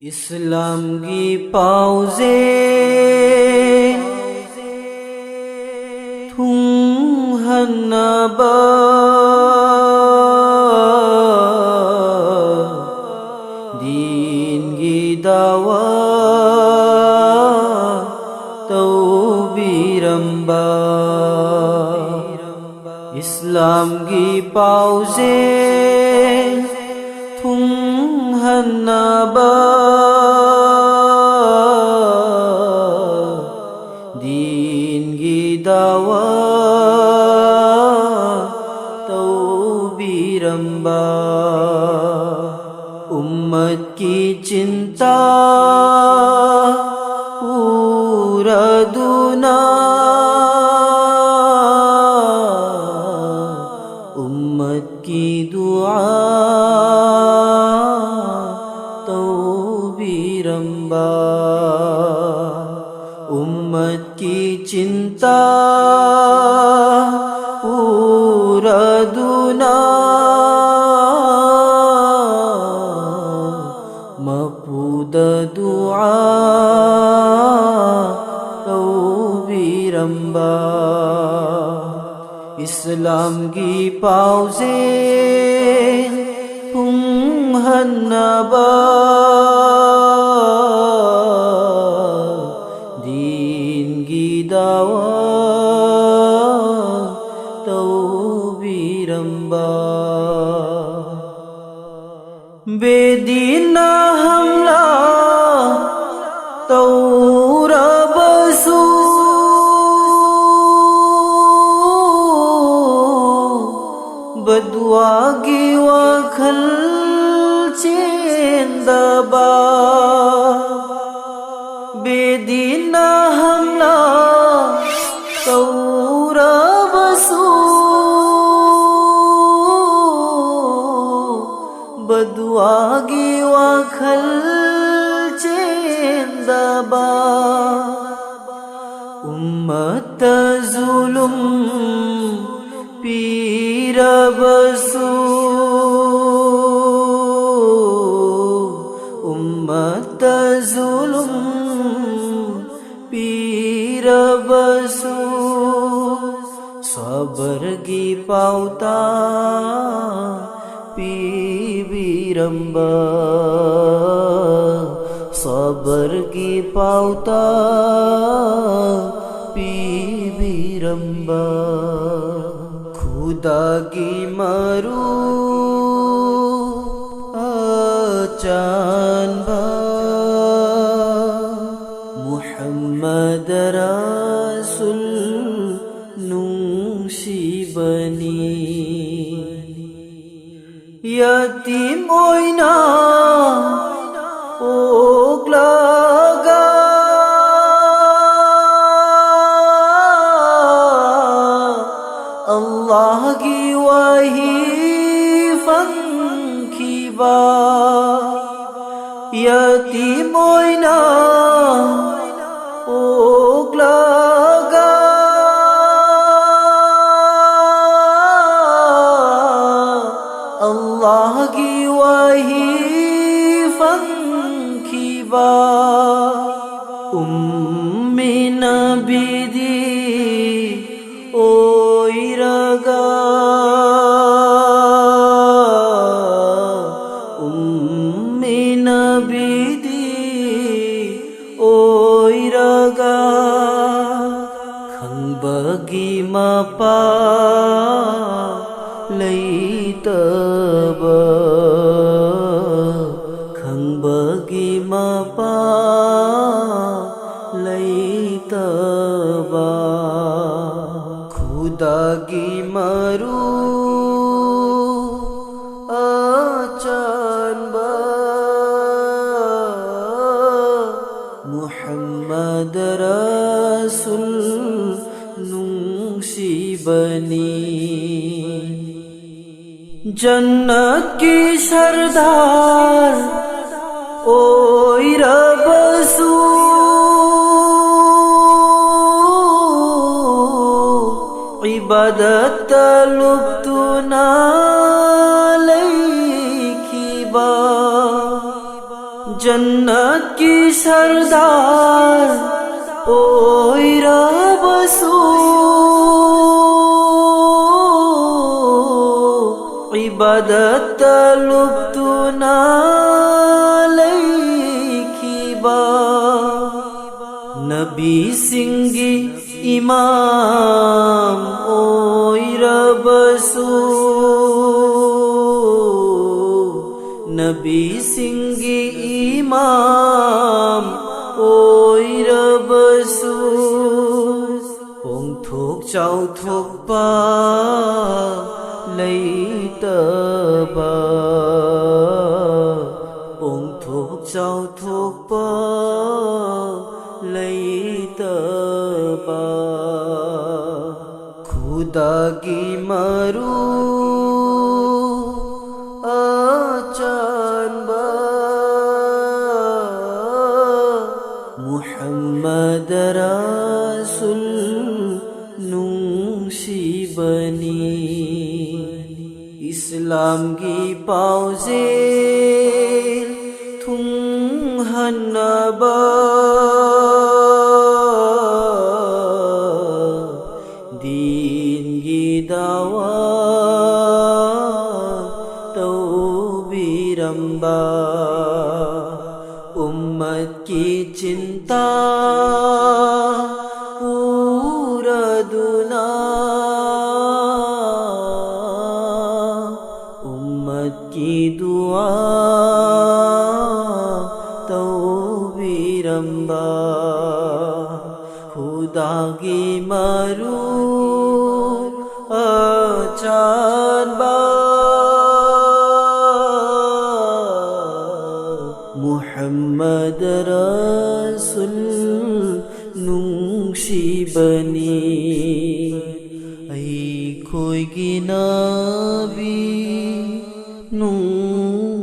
इस्लाम की पाउजे थुम हन्नाबा दीन की दावा तौबीरंबा इस्लाम की पाउजे थुम हन्नाबा दीन की दावा तौबीरंबा उम्मत की चिंता पूरा दूना उम्मत की दुआ तौबीरंबा उम्मत की चिंता पूरा दूना मपूद दुआ तौबीरंबा इस्लाम की पाउजे तुम हन्नाबा दीन की दावा तौबीरंबा बेदीना हमला तौरा बसू बदुआ की वाखल चेंदबा बेदीना हमला तौरा बसू बदुआ की वाखल चेंदबा उम्मत जुलुम पीर बसू उम्मत जुलुम पीर बसू सबर की पाउता पीबीरंबा सबर की पाउता पीबीरंबा खुदा की मरू चांबा मुहम्मद रसूल नूशी बनी यतीम ओइना ओगलागा अल्लाह की वही फंखीबा यतीम ओइना ओगलागा अल्लाह की वही फंखीबा उम्मी नबी दी ओइरगा उम्मी नबी दी ओइरगा खंबगी मापा लैतब खंबगी मापा लैतबा खुदा की मरू आचानबा मुहम्मद रसूल नूशी बनी जन्नत की सरदार ओइरा बसू इबादत लुप्तुना लैखीबा जन्नत की सरदार ओए रसूल इबादत लुब्तुना लैखिबा नबी सिंगी इमाम ओए रसूल नबी सिंगी इमाम ओए रसूल पोंथोक चाउथोकबा लैतबा पोंथोक चाउथोकबा लैतबा खुदा की मरू अचानबा मुहम्मद रसूल नुंशिबनी इस्लाम की पाउजे थुंहन्नबा दीन की दावा तौबीरंबा उम्मत की चिंता पूरा दुना उम्मत की दुआ तौबीरंबा खुदा की मरू अचानबा मुहम्मद रसूल नुंशिबनी ऐ खोयगी नबी नुंशिबनी।